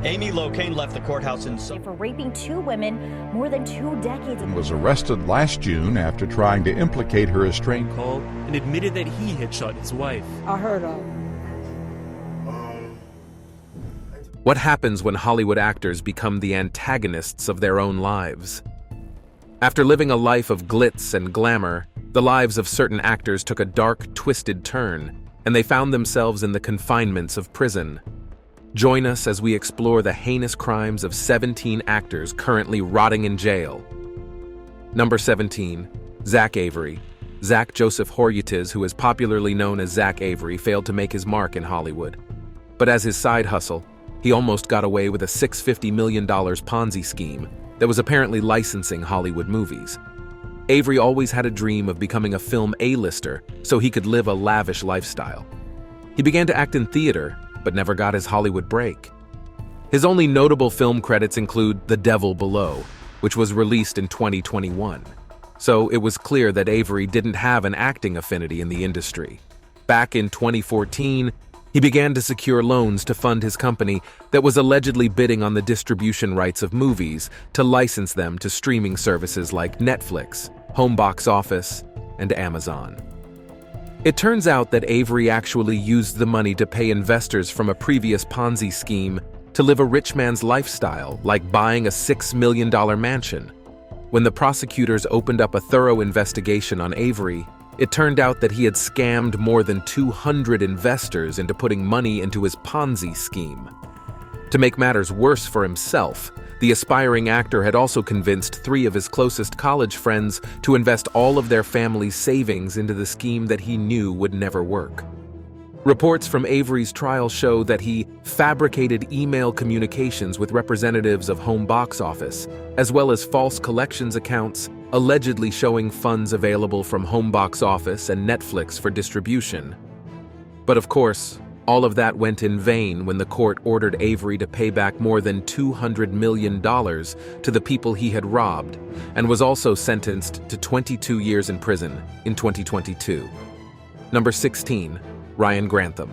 Amy Locane left the courthouse in for raping 2 women more than 2 decades ago. Was arrested last June after trying to implicate her estranged call and admitted that he had shot his wife. I heard of. What happens when Hollywood actors become the antagonists of their own lives? After living a life of glitz and glamour, the lives of certain actors took a dark, twisted turn, and they found themselves in the confinements of prison. Join us as we explore the heinous crimes of 17 actors currently rotting in jail. Number 17, Zach Avery. Zach Joseph Horyites, who is popularly known as Zach Avery, failed to make his mark in Hollywood. But as his side hustle, he almost got away with a $650 million Ponzi scheme that was apparently licensing Hollywood movies. Avery always had a dream of becoming a film A-lister so he could live a lavish lifestyle. He began to act in theater, but never got his Hollywood break. His only notable film credits include The Devil Below, which was released in 2021. So it was clear that Avery didn't have an acting affinity in the industry. Back in 2014, he began to secure loans to fund his company that was allegedly bidding on the distribution rights of movies to license them to streaming services like Netflix, Home Box Office, and Amazon. It turns out that Avery actually used the money to pay investors from a previous Ponzi scheme to live a rich man's lifestyle, like buying a $6 million mansion. When the prosecutors opened up a thorough investigation on Avery, it turned out that he had scammed more than 200 investors into putting money into his Ponzi scheme. To make matters worse for himself, the aspiring actor had also convinced 3 of his closest college friends to invest all of their family's savings into the scheme that he knew would never work. Reports from Avery's trial show that he fabricated email communications with representatives of Home Box Office, as well as false collections accounts allegedly showing funds available from Home Box Office and Netflix for distribution. But of course, all of that went in vain when the court ordered Avery to pay back more than $200 million to the people he had robbed, and was also sentenced to 22 years in prison in 2022. Number 16, Ryan Grantham.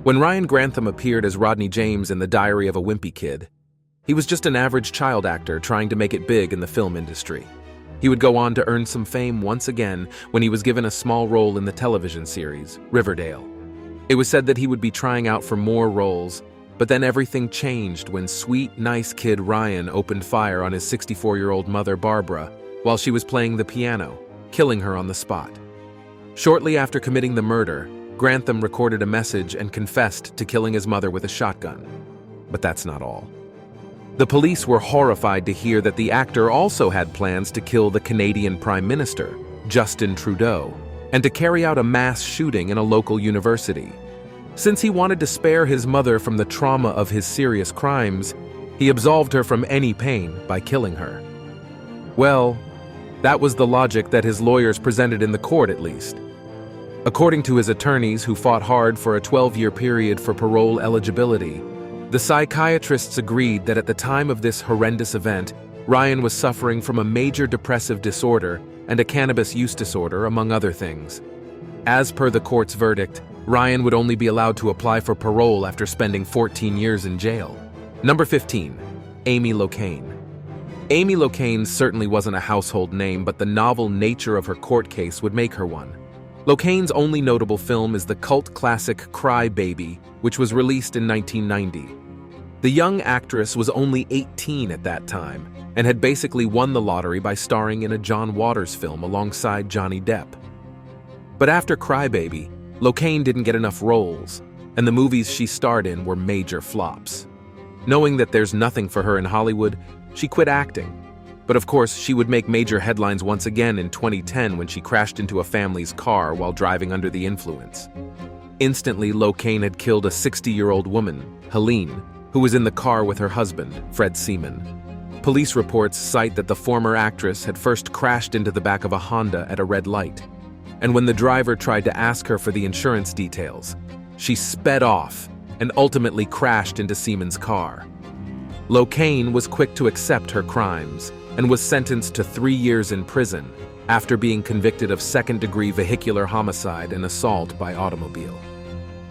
When Ryan Grantham appeared as Rodney James in The Diary of a Wimpy Kid, he was just an average child actor trying to make it big in the film industry. He would go on to earn some fame once again when he was given a small role in the television series, Riverdale. It was said that he would be trying out for more roles, but then everything changed when sweet, nice kid Ryan opened fire on his 64-year-old mother, Barbara, while she was playing the piano, killing her on the spot. Shortly after committing the murder, Grantham recorded a message and confessed to killing his mother with a shotgun. But that's not all. The police were horrified to hear that the actor also had plans to kill the Canadian Prime Minister, Justin Trudeau, and to carry out a mass shooting in a local university. Since he wanted to spare his mother from the trauma of his serious crimes, he absolved her from any pain by killing her. Well, that was the logic that his lawyers presented in the court, at least. According to his attorneys, who fought hard for a 12-year period for parole eligibility, the psychiatrists agreed that at the time of this horrendous event, Ryan was suffering from a major depressive disorder and a cannabis use disorder, among other things. As per the court's verdict, Ryan would only be allowed to apply for parole after spending 14 years in jail. Number 15, Amy Locane. Amy Locane certainly wasn't a household name, but the novel nature of her court case would make her one. Locane's only notable film is the cult classic Cry Baby, which was released in 1990. The young actress was only 18 at that time, and had basically won the lottery by starring in a John Waters film alongside Johnny Depp. But after Cry Baby, Locane didn't get enough roles, and the movies she starred in were major flops. Knowing that there's nothing for her in Hollywood, she quit acting. But of course, she would make major headlines once again in 2010 when she crashed into a family's car while driving under the influence. Instantly, Locane had killed a 60-year-old woman, Helene, who was in the car with her husband, Fred Seaman. Police reports cite that the former actress had first crashed into the back of a Honda at a red light, and when the driver tried to ask her for the insurance details, she sped off and ultimately crashed into Seaman's car. Locane was quick to accept her crimes and was sentenced to 3 years in prison after being convicted of second-degree vehicular homicide and assault by automobile.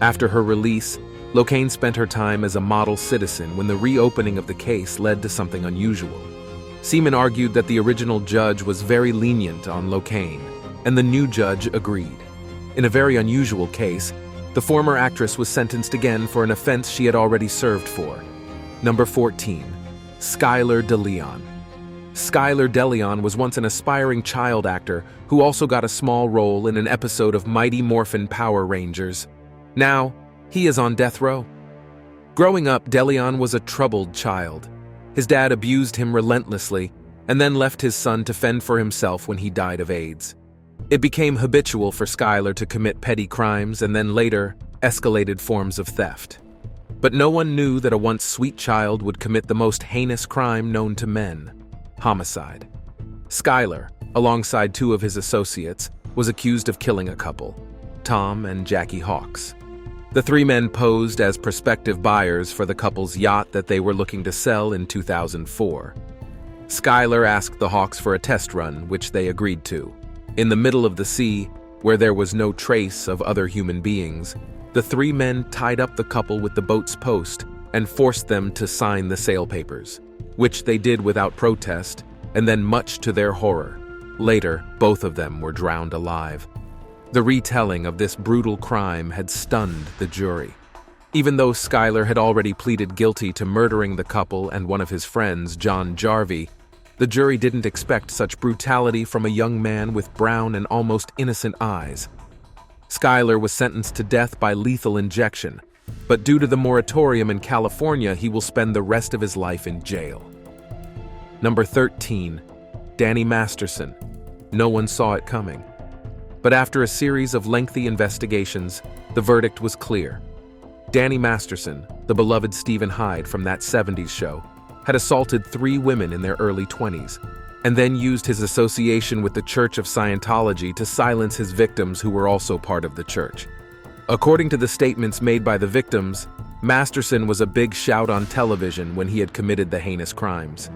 After her release, Locane spent her time as a model citizen when the reopening of the case led to something unusual. Seaman argued that the original judge was very lenient on Locane, and the new judge agreed. In a very unusual case, the former actress was sentenced again for an offense she had already served for. Number 14. Skyler Delon. Skyler Delon was once an aspiring child actor who also got a small role in an episode of Mighty Morphin Power Rangers. Now, he is on death row. Growing up, Delon was a troubled child. His dad abused him relentlessly and then left his son to fend for himself when he died of AIDS. It became habitual for Skyler to commit petty crimes and then later escalated forms of theft. But no one knew that a once sweet child would commit the most heinous crime known to men: homicide. Skyler, alongside two of his associates, was accused of killing a couple, Tom and Jackie Hawks. The three men posed as prospective buyers for the couple's yacht that they were looking to sell in 2004. Skyler asked the Hawks for a test run, which they agreed to. In the middle of the sea, where there was no trace of other human beings, the three men tied up the couple with the boat's post and forced them to sign the sale papers, which they did without protest, and then much to their horror, later both of them were drowned alive. The retelling of this brutal crime had stunned the jury. Even though Skyler had already pleaded guilty to murdering the couple and one of his friends, John Jarvie, the jury didn't expect such brutality from a young man with brown and almost innocent eyes. Skyler was sentenced to death by lethal injection, but due to the moratorium in California, he will spend the rest of his life in jail. Number 13. Danny Masterson. No one saw it coming. But after a series of lengthy investigations, the verdict was clear. Danny Masterson, the beloved Stephen Hyde from that 70s show, had assaulted 3 women in their early 20s, and then used his association with the Church of Scientology to silence his victims who were also part of the church. According to the statements made by the victims, Masterson was a big shout on television when he had committed the heinous crimes.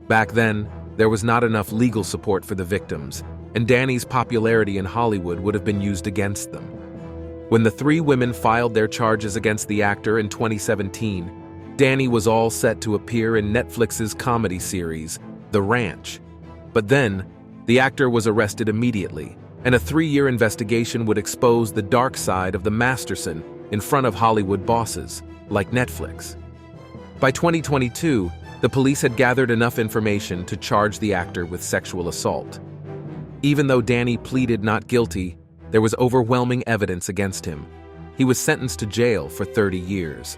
Back then, there was not enough legal support for the victims, and Danny's popularity in Hollywood would have been used against them. When the 3 women filed their charges against the actor in 2017, Danny was all set to appear in Netflix's comedy series, The Ranch. But then, the actor was arrested immediately, and a 3-year investigation would expose the dark side of the Masterson in front of Hollywood bosses, like Netflix. By 2022, the police had gathered enough information to charge the actor with sexual assault. Even though Danny pleaded not guilty, there was overwhelming evidence against him. He was sentenced to jail for 30 years.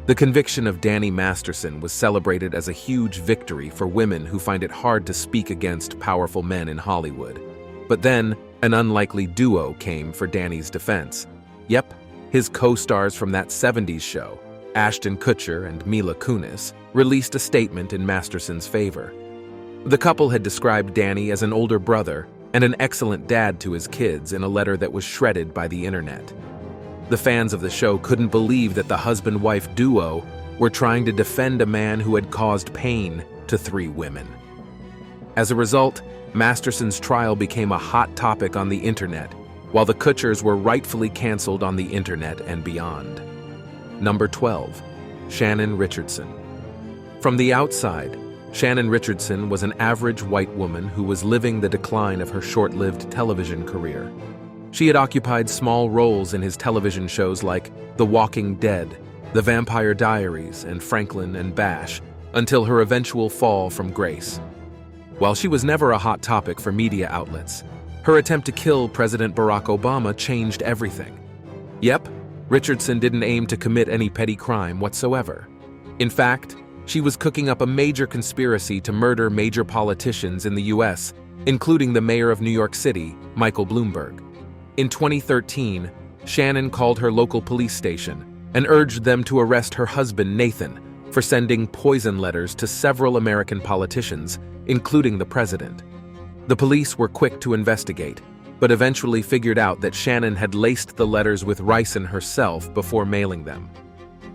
The conviction of Danny Masterson was celebrated as a huge victory for women who find it hard to speak against powerful men in Hollywood. But then, an unlikely duo came for Danny's defense. Yep, his co-stars from that 70s show, Ashton Kutcher and Mila Kunis, released a statement in Masterson's favor. The couple had described Danny as an older brother and an excellent dad to his kids in a letter that was shredded by the internet. The fans of the show couldn't believe that the husband-wife duo were trying to defend a man who had caused pain to 3 women. As a result, Masterson's trial became a hot topic on the internet, while the Kutchers were rightfully canceled on the internet and beyond. Number 12. Shannon Richardson. From the outside, Shannon Richardson was an average white woman who was living the decline of her short-lived television career. She had occupied small roles in his television shows like The Walking Dead, The Vampire Diaries, and Franklin and Bash, until her eventual fall from grace. While she was never a hot topic for media outlets, her attempt to kill President Barack Obama changed everything. Yep, Richardson didn't aim to commit any petty crime whatsoever. In fact, she was cooking up a major conspiracy to murder major politicians in the U.S., including the mayor of New York City, Michael Bloomberg. In 2013, Shannon called her local police station and urged them to arrest her husband, Nathan, for sending poison letters to several American politicians, including the president. The police were quick to investigate, but eventually figured out that Shannon had laced the letters with ricin herself before mailing them.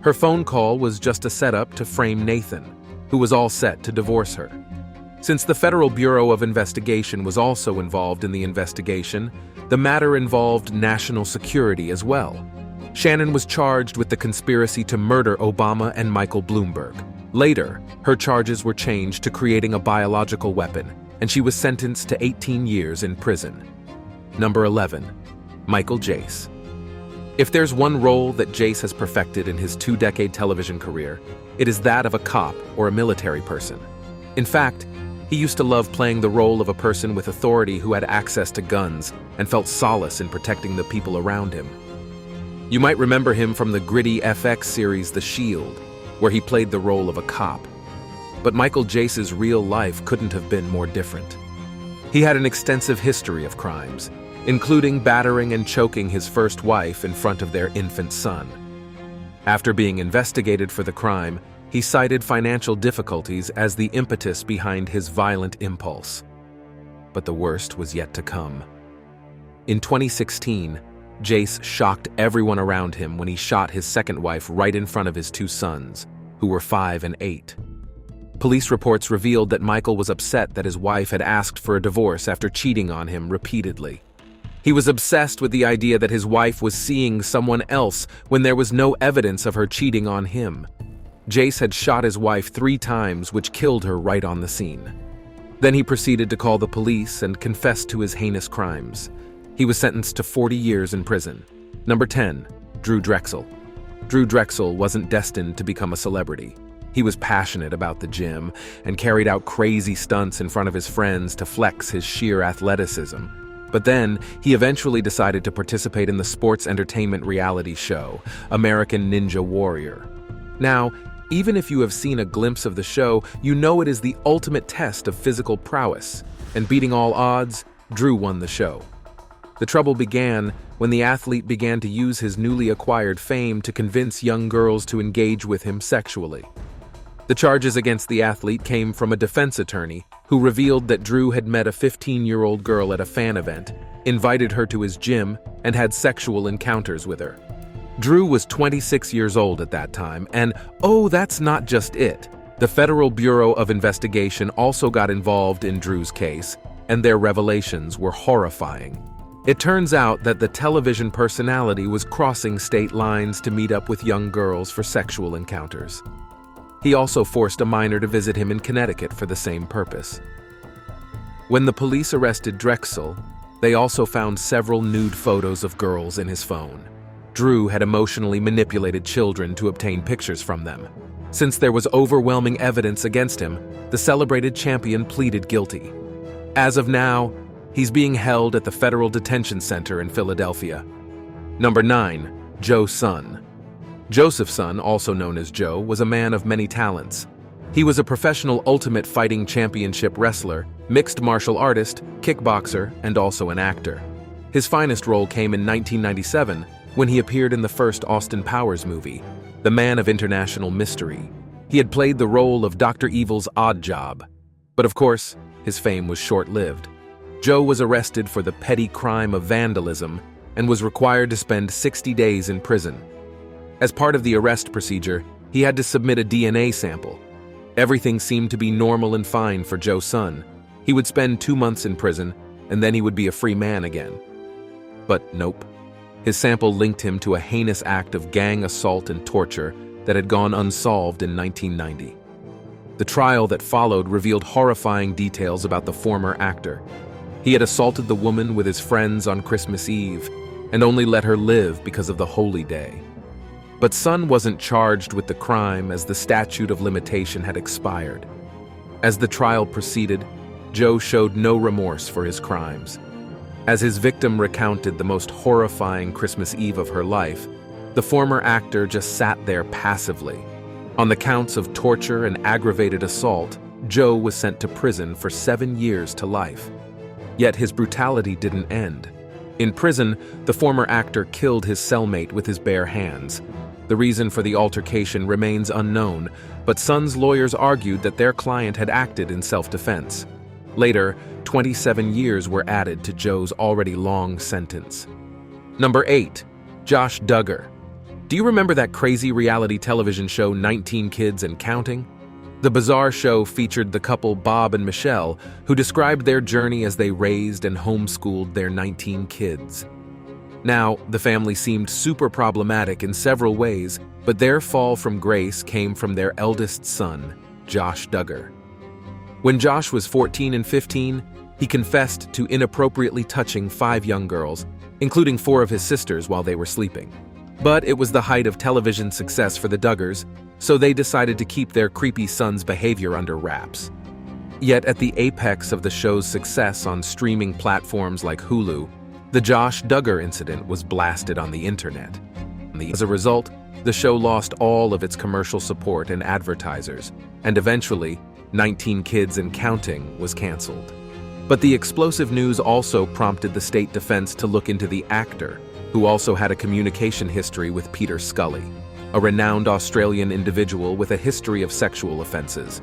Her phone call was just a setup to frame Nathan, who was all set to divorce her. Since the Federal Bureau of Investigation was also involved in the investigation, the matter involved national security as well. Shannon was charged with the conspiracy to murder Obama and Michael Bloomberg. Later, her charges were changed to creating a biological weapon, and she was sentenced to 18 years in prison. Number 11. Michael Jace. If there's one role that Jace has perfected in his 2-decade television career, it is that of a cop or a military person. In fact, he used to love playing the role of a person with authority who had access to guns and felt solace in protecting the people around him. You might remember him from the gritty FX series The Shield, where he played the role of a cop. But Michael Jace's real life couldn't have been more different. He had an extensive history of crimes, including battering and choking his first wife in front of their infant son. After being investigated for the crime, he cited financial difficulties as the impetus behind his violent impulse. But the worst was yet to come. In 2016, Jace shocked everyone around him when he shot his second wife right in front of his 2 sons, who were 5 and 8. Police reports revealed that Michael was upset that his wife had asked for a divorce after cheating on him repeatedly. He was obsessed with the idea that his wife was seeing someone else when there was no evidence of her cheating on him. Jace had shot his wife 3 times, which killed her right on the scene. Then he proceeded to call the police and confess to his heinous crimes. He was sentenced to 40 years in prison. Number 10. Drew Drexel. Drew Drexel wasn't destined to become a celebrity. He was passionate about the gym and carried out crazy stunts in front of his friends to flex his sheer athleticism. But then, he eventually decided to participate in the sports entertainment reality show, American Ninja Warrior. Now, even if you have seen a glimpse of the show, you know it is the ultimate test of physical prowess, and beating all odds, Drew won the show. The trouble began when the athlete began to use his newly acquired fame to convince young girls to engage with him sexually. The charges against the athlete came from a defense attorney who revealed that Drew had met a 15-year-old girl at a fan event, invited her to his gym, and had sexual encounters with her. Drew was 26 years old at that time, and oh, that's not just it. The Federal Bureau of Investigation also got involved in Drew's case, and their revelations were horrifying. It turns out that the television personality was crossing state lines to meet up with young girls for sexual encounters. He also forced a minor to visit him in Connecticut for the same purpose. When the police arrested Drexel, they also found several nude photos of girls in his phone. Drew had emotionally manipulated children to obtain pictures from them. Since there was overwhelming evidence against him, the celebrated champion pleaded guilty. As of now, he's being held at the Federal Detention Center in Philadelphia. Number 9. Joe's son. Joseph's son, also known as Joe, was a man of many talents. He was a professional Ultimate Fighting Championship wrestler, mixed martial artist, kickboxer, and also an actor. His finest role came in 1997 when he appeared in the first Austin Powers movie, The Man of International Mystery. He had played the role of Dr. Evil's odd job. But of course, his fame was short-lived. Joe was arrested for the petty crime of vandalism and was required to spend 60 days in prison. As part of the arrest procedure, he had to submit a DNA sample. Everything seemed to be normal and fine for Joe's son. He would spend 2 months in prison, and then he would be a free man again. But nope. His sample linked him to a heinous act of gang assault and torture that had gone unsolved in 1990. The trial that followed revealed horrifying details about the former actor. He had assaulted the woman with his friends on Christmas Eve and only let her live because of the holy day. But Son wasn't charged with the crime as the statute of limitation had expired. As the trial proceeded, Joe showed no remorse for his crimes. As his victim recounted the most horrifying Christmas Eve of her life, the former actor just sat there passively. On the counts of torture and aggravated assault, Joe was sent to prison for 7 years to life. Yet his brutality didn't end. In prison, the former actor killed his cellmate with his bare hands. The reason for the altercation remains unknown, but Son's lawyers argued that their client had acted in self-defense. Later, 27 years were added to Joe's already long sentence. Number 8. Josh Duggar. Do you remember that crazy reality television show 19 Kids and Counting? The bizarre show featured the couple Bob and Michelle, who described their journey as they raised and homeschooled their 19 kids. Now, the family seemed super problematic in several ways, but their fall from grace came from their eldest son, Josh Duggar. When Josh was 14 and 15, he confessed to inappropriately touching 5 young girls, including 4 of his sisters while they were sleeping. But it was the height of television success for the Duggars, so they decided to keep their creepy son's behavior under wraps. Yet at the apex of the show's success on streaming platforms like Hulu, the Josh Duggar incident was blasted on the internet. As a result, the show lost all of its commercial support and advertisers, and eventually, 19 Kids and Counting was canceled. But the explosive news also prompted the state defense to look into the actor, who also had a communication history with Peter Scully, a renowned Australian individual with a history of sexual offenses.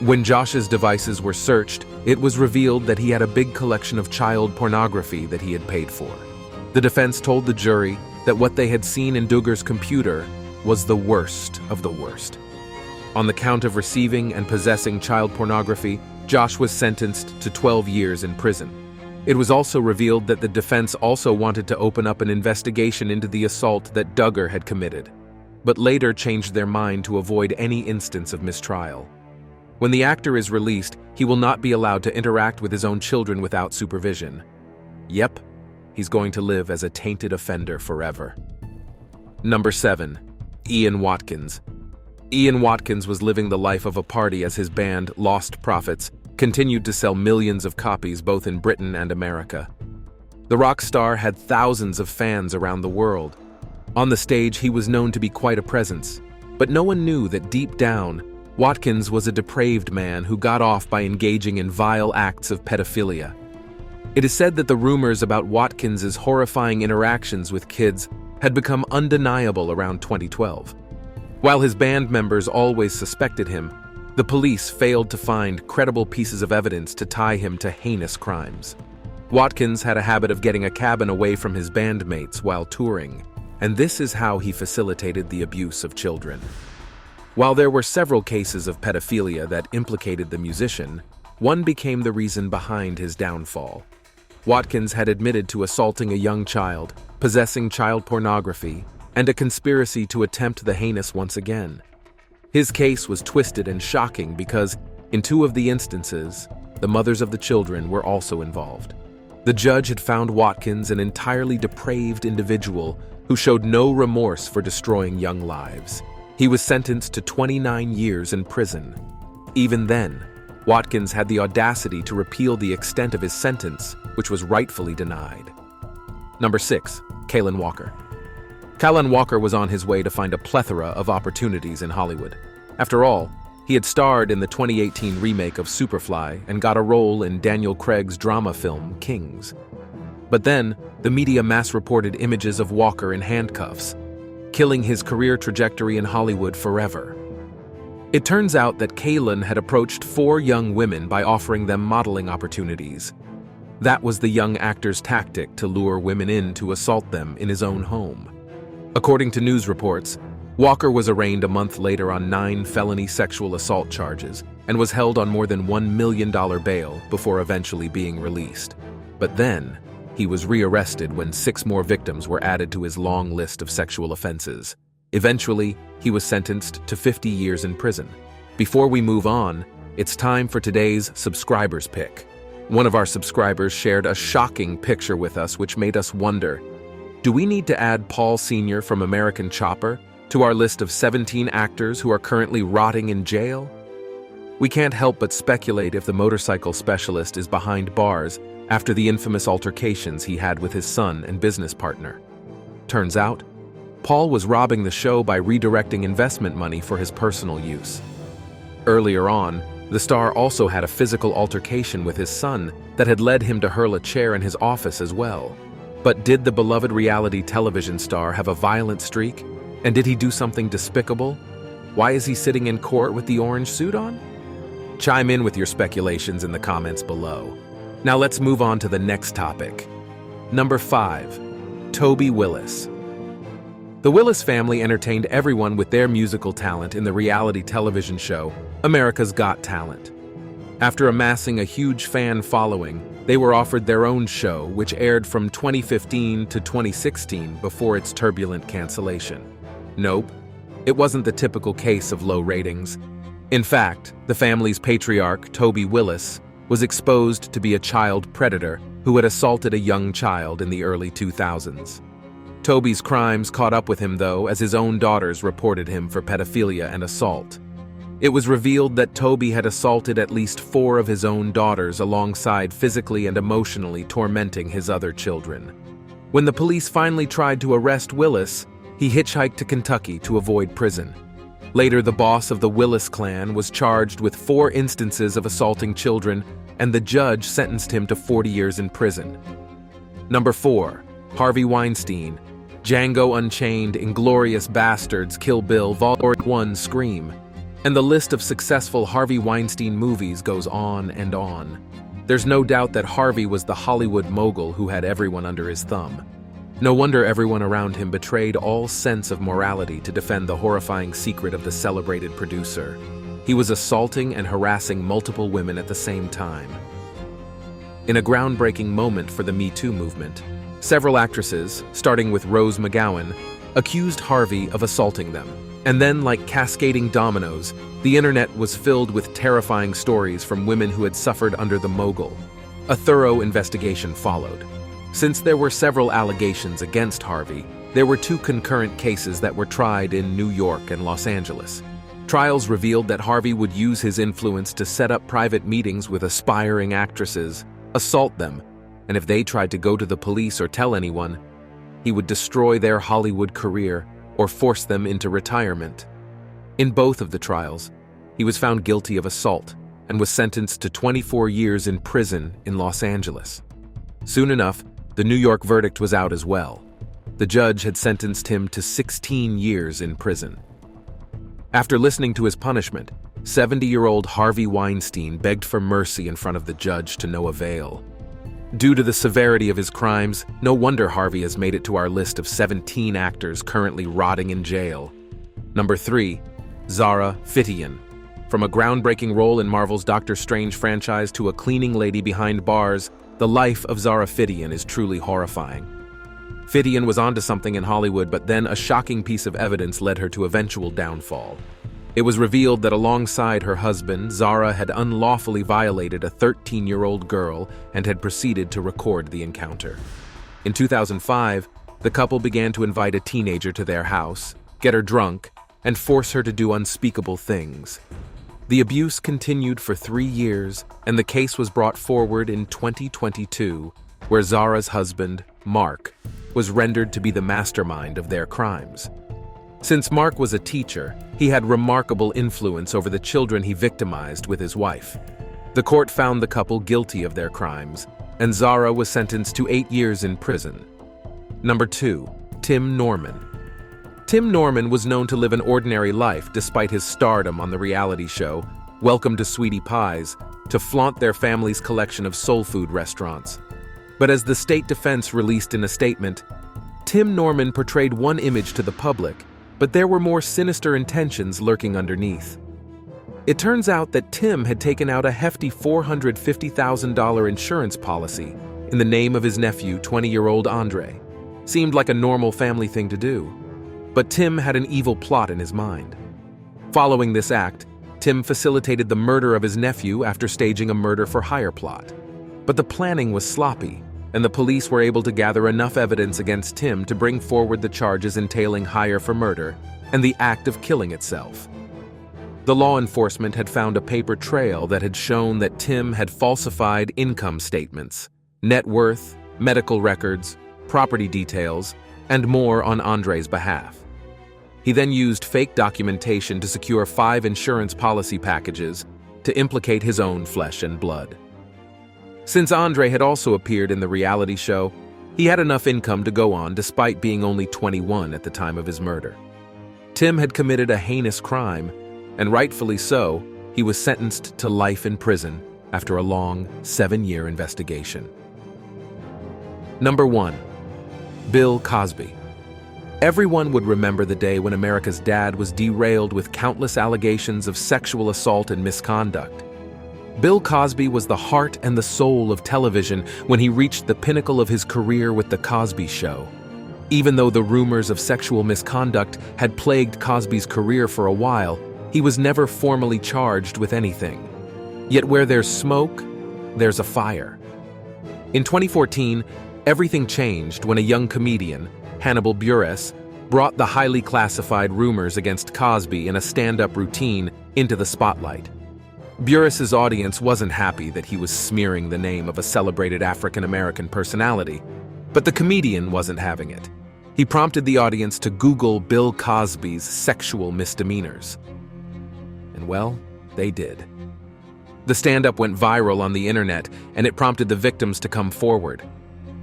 When Josh's devices were searched, it was revealed that he had a big collection of child pornography that he had paid for. The defense told the jury that what they had seen in Duggar's computer was the worst of the worst. On the count of receiving and possessing child pornography, Josh was sentenced to 12 years in prison. It was also revealed that the defense also wanted to open up an investigation into the assault that Duggar had committed, but later changed their mind to avoid any instance of mistrial. When the actor is released, he will not be allowed to interact with his own children without supervision. Yep, he's going to live as a tainted offender forever. Number 7. Ian Watkins. Ian Watkins was living the life of a party as his band, Lost Prophets, continued to sell millions of copies both in Britain and America. The rock star had thousands of fans around the world. On the stage, he was known to be quite a presence, but no one knew that deep down, Watkins was a depraved man who got off by engaging in vile acts of pedophilia. It is said that the rumors about Watkins's horrifying interactions with kids had become undeniable around 2012. While his band members always suspected him, the police failed to find credible pieces of evidence to tie him to heinous crimes. Watkins had a habit of getting a cabin away from his bandmates while touring, and this is how he facilitated the abuse of children. While there were several cases of pedophilia that implicated the musician, one became the reason behind his downfall. Watkins had admitted to assaulting a young child, possessing child pornography, and a conspiracy to attempt the heinous once again. His case was twisted and shocking because, in 2 of the instances, the mothers of the children were also involved. The judge had found Watkins an entirely depraved individual who showed no remorse for destroying young lives. He was sentenced to 29 years in prison. Even then, Watkins had the audacity to repeal the extent of his sentence, which was rightfully denied. Number 6. Kalin Walker. Kalin Walker was on his way to find a plethora of opportunities in Hollywood. After all, he had starred in the 2018 remake of Superfly and got a role in Daniel Craig's drama film, Kings. But then, the media mass-reported images of Walker in handcuffs, killing his career trajectory in Hollywood forever. It turns out that Kalin had approached 4 young women by offering them modeling opportunities. That was the young actor's tactic to lure women in to assault them in his own home. According to news reports, Walker was arraigned a month later on 9 felony sexual assault charges and was held on more than $1 million bail before eventually being released. But then, he was rearrested when 6 more victims were added to his long list of sexual offenses. Eventually, he was sentenced to 50 years in prison. Before we move on, it's time for today's subscribers pick. One of our subscribers shared a shocking picture with us which made us wonder, do we need to add Paul Sr. from American Chopper to our list of 17 actors who are currently rotting in jail? We can't help but speculate if the motorcycle specialist is behind bars after the infamous altercations he had with his son and business partner. Turns out, Paul was robbing the show by redirecting investment money for his personal use. Earlier on, the star also had a physical altercation with his son that had led him to hurl a chair in his office as well. But did the beloved reality television star have a violent streak? And did he do something despicable? Why is he sitting in court with the orange suit on? Chime in with your speculations in the comments below. Now let's move on to the next topic. Number 5. Toby Willis. The Willis family entertained everyone with their musical talent in the reality television show America's Got Talent. After amassing a huge fan following, they were offered their own show, which aired from 2015 to 2016 before its turbulent cancellation. Nope, it wasn't the typical case of low ratings. In fact, the family's patriarch, Toby Willis, was exposed to be a child predator who had assaulted a young child in the early 2000s. Toby's crimes caught up with him, though, as his own daughters reported him for pedophilia and assault. It was revealed that Toby had assaulted at least 4 of his own daughters alongside physically and emotionally tormenting his other children. When the police finally tried to arrest Willis, he hitchhiked to Kentucky to avoid prison. Later, the boss of the Willis clan was charged with 4 instances of assaulting children, and the judge sentenced him to 40 years in prison. Number 4. Harvey Weinstein. Django Unchained, Inglourious Bastards, Kill Bill, Volume 1, Scream. And the list of successful Harvey Weinstein movies goes on and on. There's no doubt that Harvey was the Hollywood mogul who had everyone under his thumb. No wonder everyone around him betrayed all sense of morality to defend the horrifying secret of the celebrated producer. He was assaulting and harassing multiple women at the same time. In a groundbreaking moment for the Me Too movement, several actresses, starting with Rose McGowan, accused Harvey of assaulting them. And then, like cascading dominoes, the internet was filled with terrifying stories from women who had suffered under the mogul. A thorough investigation followed. Since there were several allegations against Harvey, there were 2 concurrent cases that were tried in New York and Los Angeles. Trials revealed that Harvey would use his influence to set up private meetings with aspiring actresses, assault them, and if they tried to go to the police or tell anyone, he would destroy their Hollywood career or force them into retirement. In both of the trials, he was found guilty of assault and was sentenced to 24 years in prison in Los Angeles. Soon enough, the New York verdict was out as well. The judge had sentenced him to 16 years in prison. After listening to his punishment, 70-year-old Harvey Weinstein begged for mercy in front of the judge to no avail. Due to the severity of his crimes, no wonder Harvey has made it to our list of 17 actors currently rotting in jail. Number 3. Zara Fidan. From a groundbreaking role in Marvel's Doctor Strange franchise to a cleaning lady behind bars, the life of Zara Fidan is truly horrifying. Fidan was onto something in Hollywood, but then a shocking piece of evidence led her to eventual downfall. It was revealed that alongside her husband, Zara had unlawfully violated a 13-year-old girl and had proceeded to record the encounter. In 2005, the couple began to invite a teenager to their house, get her drunk, and force her to do unspeakable things. The abuse continued for 3 years, and the case was brought forward in 2022, where Zara's husband, Mark, was rendered to be the mastermind of their crimes. Since Mark was a teacher, he had remarkable influence over the children he victimized with his wife. The court found the couple guilty of their crimes, and Zara was sentenced to 8 years in prison. Number 2. Tim Norman. Tim Norman was known to live an ordinary life despite his stardom on the reality show Welcome to Sweetie Pie's, to flaunt their family's collection of soul food restaurants. But as the state defense released in a statement, Tim Norman portrayed one image to the public, but there were more sinister intentions lurking underneath. It turns out that Tim had taken out a hefty $450,000 insurance policy in the name of his nephew, 20-year-old Andre. Seemed like a normal family thing to do. But Tim had an evil plot in his mind. Following this act, Tim facilitated the murder of his nephew after staging a murder-for-hire plot. But the planning was sloppy, and the police were able to gather enough evidence against Tim to bring forward the charges entailing hire for murder and the act of killing itself. The law enforcement had found a paper trail that had shown that Tim had falsified income statements, net worth, medical records, property details, and more on Andre's behalf. He then used fake documentation to secure 5 insurance policy packages to implicate his own flesh and blood. Since Andre had also appeared in the reality show, he had enough income to go on despite being only 21 at the time of his murder. Tim had committed a heinous crime, and rightfully so, he was sentenced to life in prison after a long 7-year investigation. Number 1. Bill Cosby. Everyone would remember the day when America's dad was derailed with countless allegations of sexual assault and misconduct. Bill Cosby was the heart and the soul of television when he reached the pinnacle of his career with The Cosby Show. Even though the rumors of sexual misconduct had plagued Cosby's career for a while, he was never formally charged with anything. Yet where there's smoke, there's a fire. In 2014, everything changed when a young comedian, Hannibal Buress, brought the highly classified rumors against Cosby in a stand-up routine into the spotlight. Buress's audience wasn't happy that he was smearing the name of a celebrated African-American personality, but the comedian wasn't having it. He prompted the audience to Google Bill Cosby's sexual misdemeanors. And well, they did. The stand-up went viral on the internet, and it prompted the victims to come forward.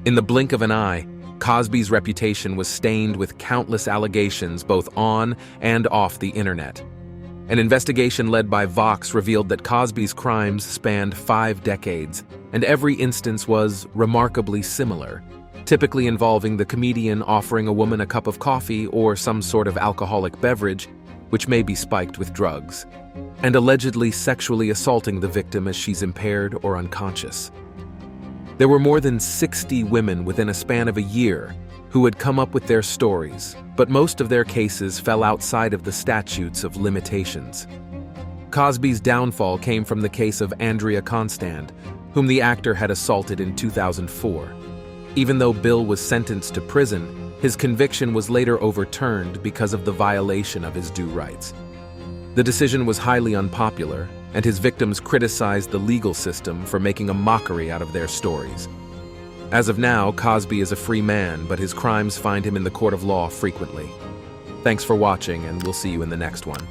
In the blink of an eye, Cosby's reputation was stained with countless allegations both on and off the internet. An investigation led by Vox revealed that Cosby's crimes spanned 5 decades, and every instance was remarkably similar, typically involving the comedian offering a woman a cup of coffee or some sort of alcoholic beverage, which may be spiked with drugs, and allegedly sexually assaulting the victim as she's impaired or unconscious. There were more than 60 women within a span of a year who had come up with their stories, but most of their cases fell outside of the statutes of limitations. Cosby's downfall came from the case of Andrea Constand, whom the actor had assaulted in 2004. Even though Bill was sentenced to prison, his conviction was later overturned because of the violation of his due rights. The decision was highly unpopular, and his victims criticized the legal system for making a mockery out of their stories. As of now, Cosby is a free man, but his crimes find him in the court of law frequently. Thanks for watching, and we'll see you in the next one.